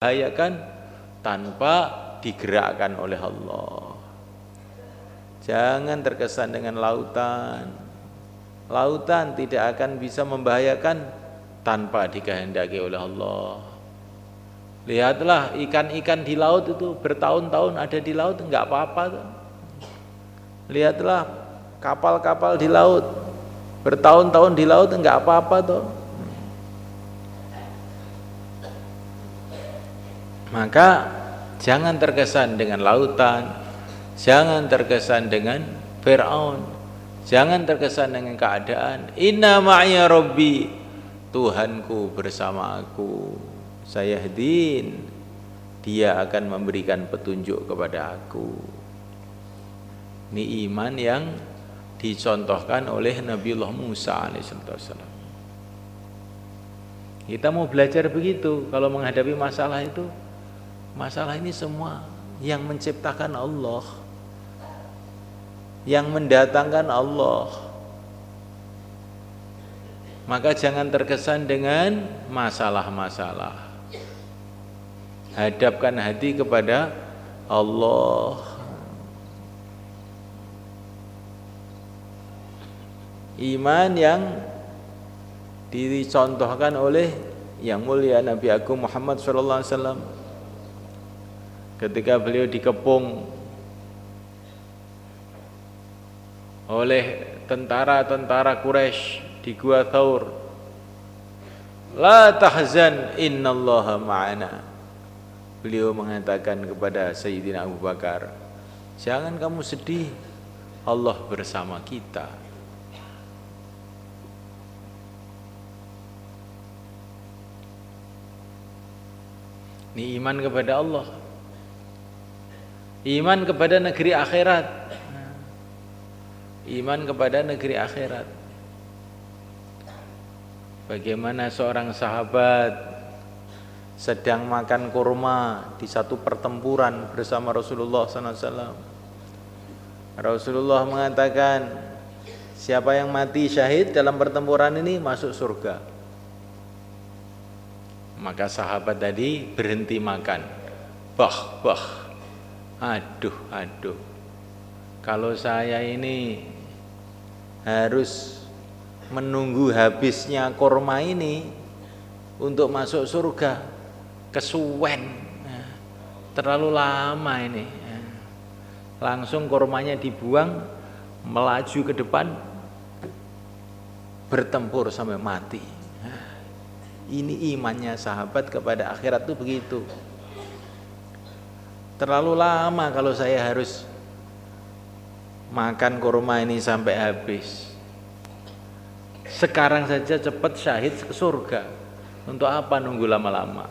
membahayakan tanpa digerakkan oleh Allah. Jangan terkesan dengan lautan. Lautan tidak akan bisa membahayakan tanpa dikehendaki oleh Allah. Lihatlah ikan-ikan di laut itu bertahun-tahun ada di laut, enggak apa-apa tuh. Lihatlah kapal-kapal di laut bertahun-tahun di laut, enggak apa-apa tuh. Maka jangan terkesan dengan lautan, jangan terkesan dengan Fir'aun, jangan terkesan dengan keadaan. Inna ma'ya Rabbi, Tuhanku bersama aku, sayahdin, dia akan memberikan petunjuk kepada aku. Ini iman yang dicontohkan oleh Nabiullah Musa alaihissalam. Kita mau belajar begitu kalau menghadapi masalah itu. Masalah ini semua yang menciptakan Allah, yang mendatangkan Allah. Maka jangan terkesan dengan masalah-masalah. Hadapkan hati kepada Allah. Iman yang dicontohkan oleh yang mulia Nabi Agung Muhammad SAW. Ketika beliau dikepung oleh tentara-tentara Quraisy di Gua Thaur, la tahzan innallaha ma'ana. Beliau mengatakan kepada Sayyidina Abu Bakar, jangan kamu sedih, Allah bersama kita. Ini iman kepada Allah, iman kepada negeri akhirat, iman kepada negeri akhirat. Bagaimana seorang sahabat sedang makan kurma di satu pertempuran bersama Rasulullah SAW. Rasulullah mengatakan, siapa yang mati syahid dalam pertempuran ini masuk surga. Maka sahabat tadi berhenti makan. Bah. Aduh, kalau saya ini harus menunggu habisnya kurma ini untuk masuk surga, kesuwen, terlalu lama ini. Langsung kurmanya dibuang, melaju ke depan, bertempur sampai mati. Ini imannya sahabat kepada akhirat itu begitu. Terlalu lama kalau saya harus makan kurma ini sampai habis. Sekarang saja cepat syahid ke surga. Untuk apa nunggu lama-lama?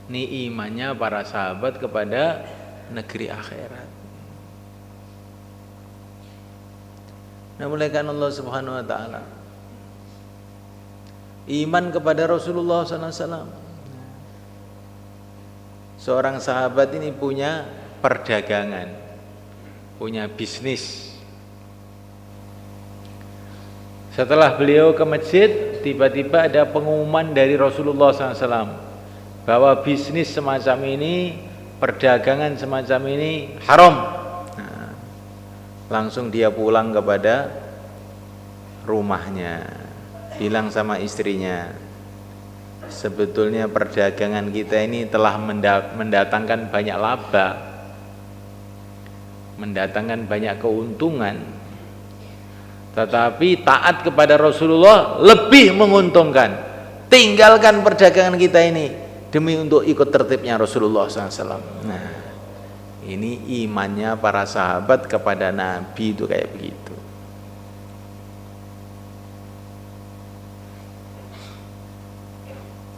Ini imannya para sahabat kepada negeri akhirat. Namuliakan Allah Subhanahu wa taala. Iman kepada Rasulullah SAW. Seorang sahabat ini punya perdagangan, punya bisnis. Setelah beliau ke masjid, tiba-tiba ada pengumuman dari Rasulullah SAW bahwa bisnis semacam ini, perdagangan semacam ini haram. Nah, langsung dia pulang kepada rumahnya, bilang sama istrinya, sebetulnya perdagangan kita ini telah mendatangkan banyak laba, mendatangkan banyak keuntungan, tetapi taat kepada Rasulullah lebih menguntungkan. Tinggalkan perdagangan kita ini demi untuk ikut tertibnya Rasulullah SAW. Nah, ini imannya para sahabat kepada Nabi itu kayak begitu.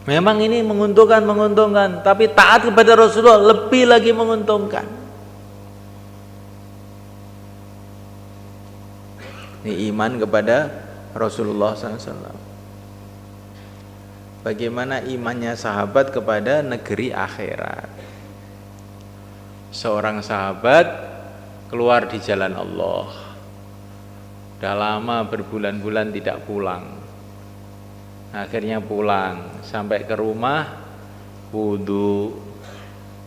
Memang ini menguntungkan, tapi taat kepada Rasulullah lebih lagi menguntungkan. Ini iman kepada Rasulullah SAW. Bagaimana imannya sahabat kepada negeri akhirat? Seorang sahabat keluar di jalan Allah, Sudah lama berbulan-bulan tidak pulang. Akhirnya pulang, sampai ke rumah wudu.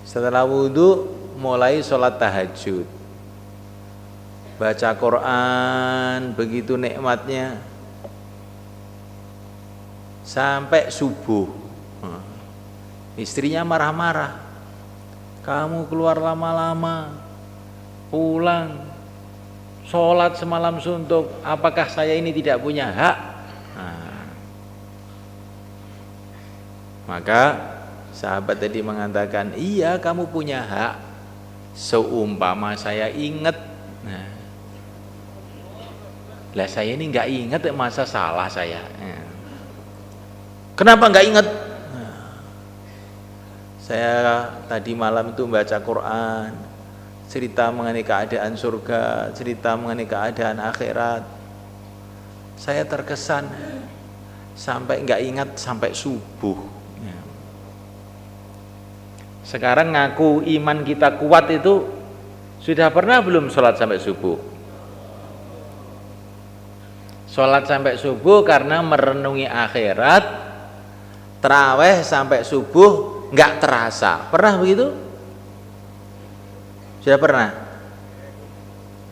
Setelah wudu mulai sholat tahajud, baca Quran, begitu nikmatnya sampai subuh. Istrinya marah-marah, kamu keluar lama-lama, pulang, sholat semalam suntuk, apakah saya ini tidak punya hak? Maka sahabat tadi mengatakan, iya kamu punya hak, seumpama saya ingat. Lah saya ini nggak ingat, masa salah saya? Kenapa nggak ingat? Saya tadi malam itu baca Quran, cerita mengenai keadaan surga, cerita mengenai keadaan akhirat. Saya terkesan sampai nggak ingat sampai subuh. Sekarang ngaku iman kita kuat itu, sudah pernah belum sholat sampai subuh? Sholat sampai subuh karena merenungi akhirat, terawih sampai subuh nggak terasa. Pernah begitu? Sudah pernah?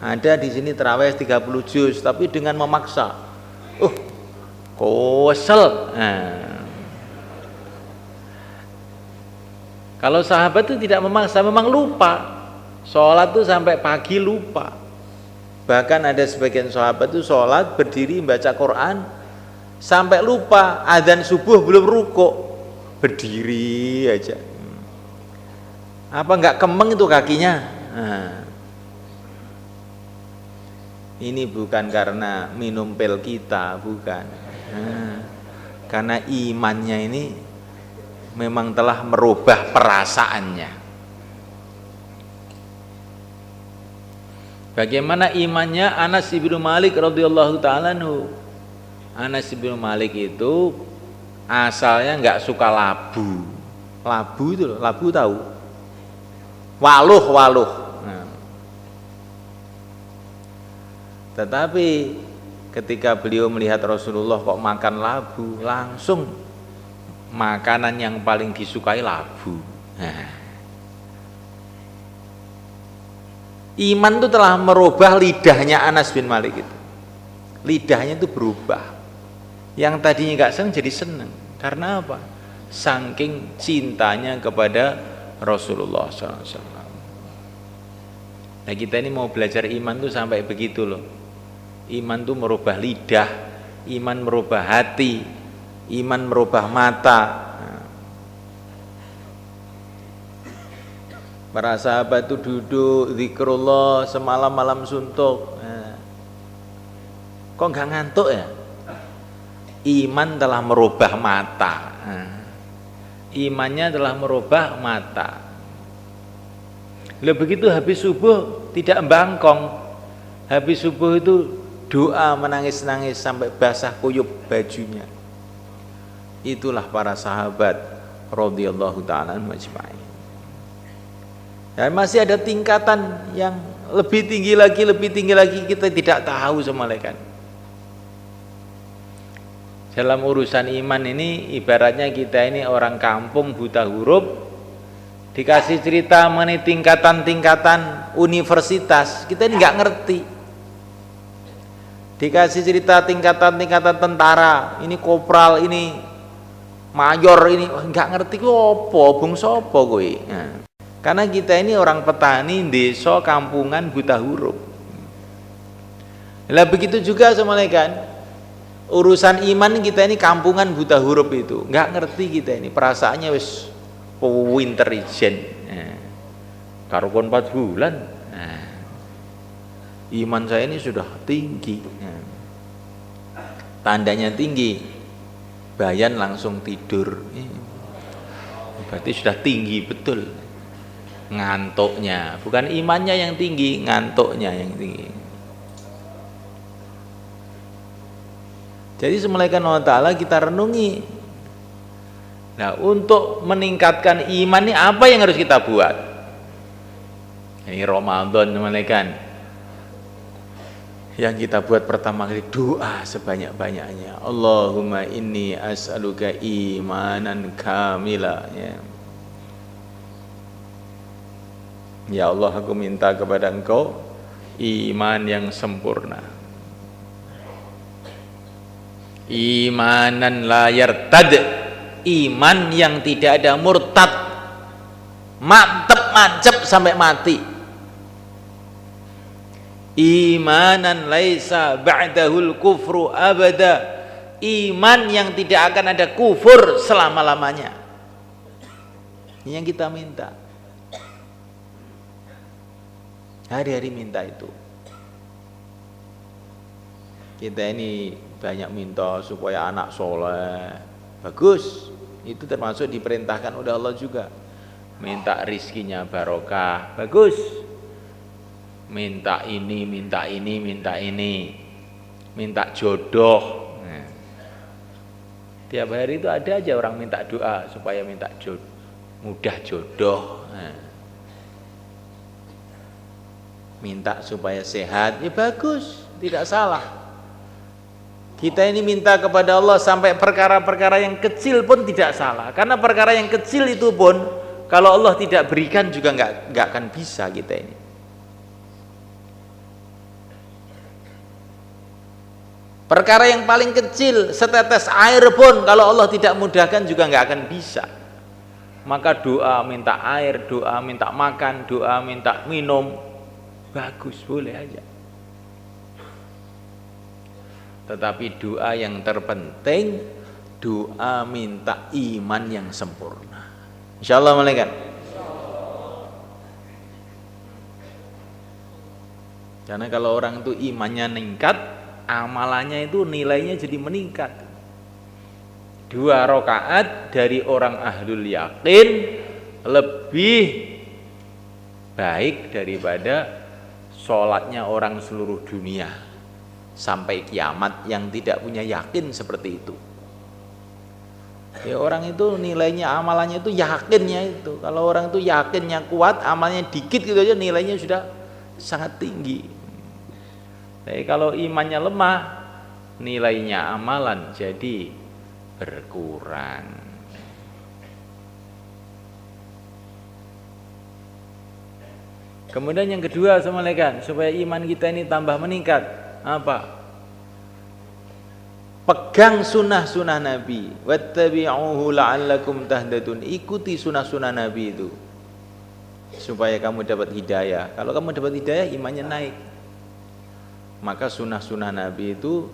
Ada di sini terawih 30 juz, tapi dengan memaksa. Kosel. Kalau sahabat itu tidak memaksa, memang lupa. Sholat itu sampai pagi lupa. Bahkan ada sebagian sahabat itu sholat, berdiri, baca Quran, sampai lupa, adzan subuh belum rukuk, berdiri aja. Apa enggak kemeng itu kakinya? Ini bukan karena minum pil kita, bukan. Karena imannya ini memang telah merubah perasaannya. Bagaimana imannya Anas bin Malik radhiyallahu taala anhu. Anas bin Malik itu asalnya nggak suka labu. Labu itu loh, labu tahu? Waluh. Tetapi ketika beliau melihat Rasulullah kok makan labu, langsung makanan yang paling disukai labu. Iman itu telah merubah lidahnya Anas bin Malik itu. Lidahnya itu berubah. Yang tadinya nggak senang jadi senang. Karena apa? Saking cintanya kepada Rasulullah SAW. Nah kita ini mau belajar iman tuh sampai begitu loh. Iman tuh merubah lidah, iman merubah hati, iman merubah mata. Para sahabat itu duduk zikrullah semalam-malam suntuk. Kok nggak ngantuk ya? Iman telah merubah mata. Imannya telah merubah mata. Lalu begitu habis subuh tidak bangkong. Habis subuh itu doa menangis-nangis sampai basah kuyup bajunya. Itulah para sahabat radhiyallahu ta'ala majma'in. Dan masih ada tingkatan yang lebih tinggi lagi kita tidak tahu semalekan. Dalam urusan iman ini ibaratnya kita ini orang kampung buta huruf, dikasih cerita mengenai tingkatan-tingkatan universitas, kita ini nggak ngerti. Dikasih cerita tingkatan-tingkatan tentara, ini kopral, ini mayor, ini nggak ngerti ku opo, bung sopo kowe. Karena kita ini orang petani, desa, kampungan, buta huruf. Lah begitu juga semalekan. Urusan iman kita ini kampungan buta huruf itu, nggak ngerti kita ini, perasaannya wis intelijen. Karo kon 4 bulan. Iman saya ini sudah tinggi. Tandanya tinggi, bayan langsung tidur. Berarti sudah tinggi betul. Ngantuknya, bukan imannya yang tinggi, ngantuknya yang tinggi. Jadi semulaikan Allah Ta'ala kita renungi. Nah untuk meningkatkan iman ini apa yang harus kita buat? Ini Ramadan semulaikan. yang kita buat pertama kali doa sebanyak-banyaknya. Allahumma inni as'aluka imanan kamila, ya. Ya Allah, aku minta kepada Engkau iman yang sempurna. Imanan la yartad, iman yang tidak ada murtad, mantep mancep sampai mati. Imanan laisa ba'dahul kufru abada, iman yang tidak akan ada kufur selama-lamanya. Ini yang kita minta. Hari-hari minta itu. Kita ini banyak minta supaya anak soleh. Bagus. Itu termasuk diperintahkan oleh Allah juga. Minta rizkinya barokah. Bagus. Minta ini, minta ini, minta ini. Minta jodoh. Nah. Tiap hari itu ada aja orang minta doa supaya minta mudah jodoh. Nah. Minta supaya sehat, ya bagus, tidak salah. Kita ini minta kepada Allah sampai perkara-perkara yang kecil pun tidak salah, karena perkara yang kecil itu pun kalau Allah tidak berikan juga nggak akan bisa kita ini. Perkara yang paling kecil, setetes air pun kalau Allah tidak mudahkan juga nggak akan bisa. Maka doa minta air, doa minta makan, doa minta minum, bagus, boleh aja. Tetapi doa yang terpenting, doa minta iman yang sempurna. Insyaallah malaikat. Karena kalau orang itu imannya meningkat, amalannya itu nilainya jadi meningkat. 2 rakaat dari orang ahlul yakin lebih baik daripada sholatnya orang seluruh dunia sampai kiamat yang tidak punya yakin seperti itu. Ya orang itu nilainya amalannya itu yakinnya itu. Kalau orang itu yakinnya kuat, amalnya dikit gitu aja nilainya sudah sangat tinggi. Tapi kalau imannya lemah, nilainya amalan jadi berkurang. Kemudian yang kedua, assalamualaikum, supaya iman kita ini tambah meningkat, apa? Pegang sunnah-sunnah Nabi. Wattabi'uhu la'allakum tahtadun. Ikuti sunnah-sunnah Nabi itu supaya kamu dapat hidayah. Kalau kamu dapat hidayah, imannya naik. Maka sunnah-sunnah Nabi itu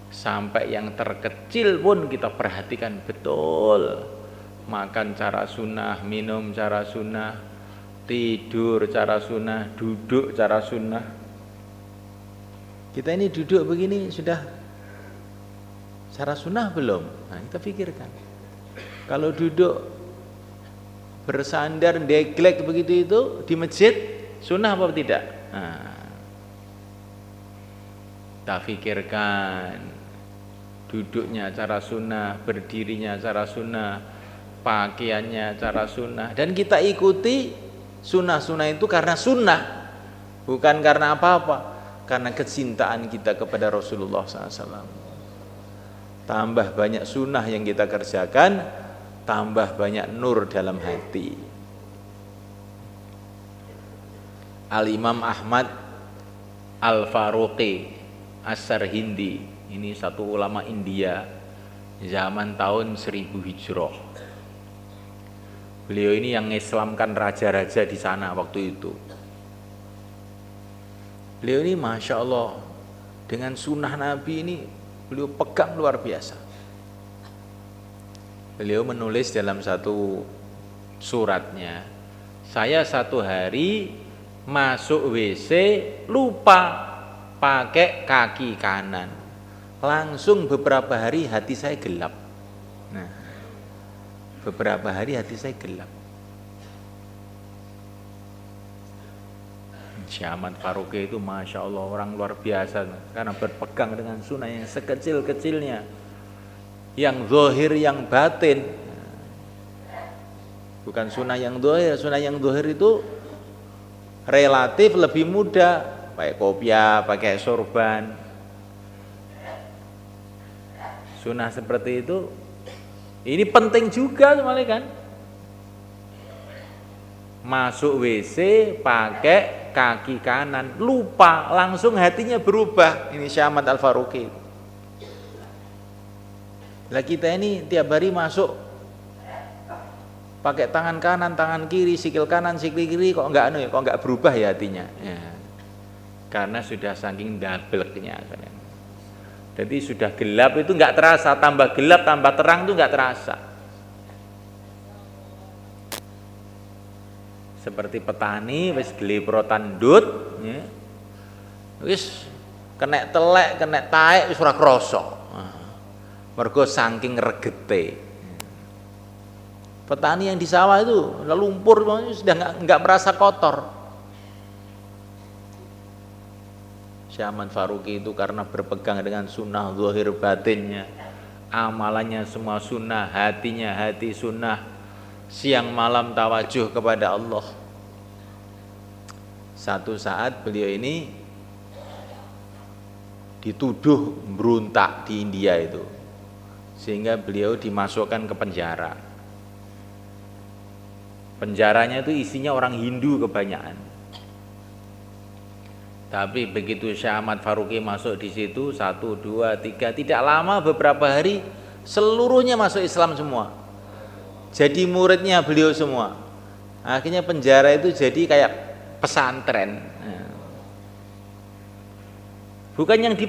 sampai yang terkecil pun kita perhatikan betul. Makan cara sunnah, minum cara sunnah, tidur cara sunnah, duduk cara sunnah. Kita ini duduk begini sudah cara sunnah belum? Nah, kita pikirkan. Kalau duduk bersandar deglek begitu itu di masjid, sunnah apa tidak? Nah, kita pikirkan. Duduknya cara sunnah, berdirinya cara sunnah, pakaiannya cara sunnah, dan kita ikuti sunnah-sunnah itu karena sunnah, bukan karena apa-apa, karena kecintaan kita kepada Rasulullah SAW. Tambah banyak sunnah yang kita kerjakan, tambah banyak nur dalam hati. Al-Imam Ahmad Al-Faruqi As-Sarhindi, ini satu ulama India zaman tahun 1000 Hijrah. Beliau ini yang mengislamkan raja-raja di sana waktu itu. Beliau ini Masya Allah, dengan sunnah Nabi ini beliau pegang luar biasa. Beliau menulis dalam satu suratnya, saya satu hari masuk WC lupa pakai kaki kanan, langsung beberapa hari hati saya gelap. Nah, beberapa hari hati saya gelap. Ahmad Faruqi itu Masya Allah orang luar biasa, karena berpegang dengan sunnah yang sekecil-kecilnya, yang zahir yang batin. Bukan sunnah yang zahir, sunnah yang zahir itu relatif lebih mudah pakai kopiah, pakai sorban. Sunnah seperti itu ini penting juga semuanya kan. Masuk WC pakai kaki kanan, lupa, langsung hatinya berubah. Ini Syekh Ahmad Al-Faruqi. Lah kita ini tiap hari masuk pakai tangan kanan, tangan kiri, sikil kanan, sikil kiri, kok enggak berubah ya hatinya. Ya. Karena sudah saking dableknya. Jadi sudah gelap itu enggak terasa, tambah gelap, tambah terang itu enggak terasa. Seperti petani wis gleprotan ndut, ya. Wis kena telek, kena taek wis ora krasa. Mergo saking regete. Petani yang di sawah itu lumpur sudah enggak merasa kotor. Syekh Ahmad Faruqi itu karena berpegang dengan sunnah zahir batinnya, amalannya semua sunnah, hatinya hati sunnah, siang malam tawajuh kepada Allah. Satu saat beliau ini dituduh berontak di India itu, sehingga beliau dimasukkan ke penjara. Penjaranya itu isinya orang Hindu kebanyakan. Tapi begitu Syekh Ahmad Faruqi masuk di situ 1, 2, 3, tidak lama beberapa hari seluruhnya masuk Islam semua. Jadi muridnya beliau semua. Akhirnya penjara itu jadi kayak pesantren. Bukan yang di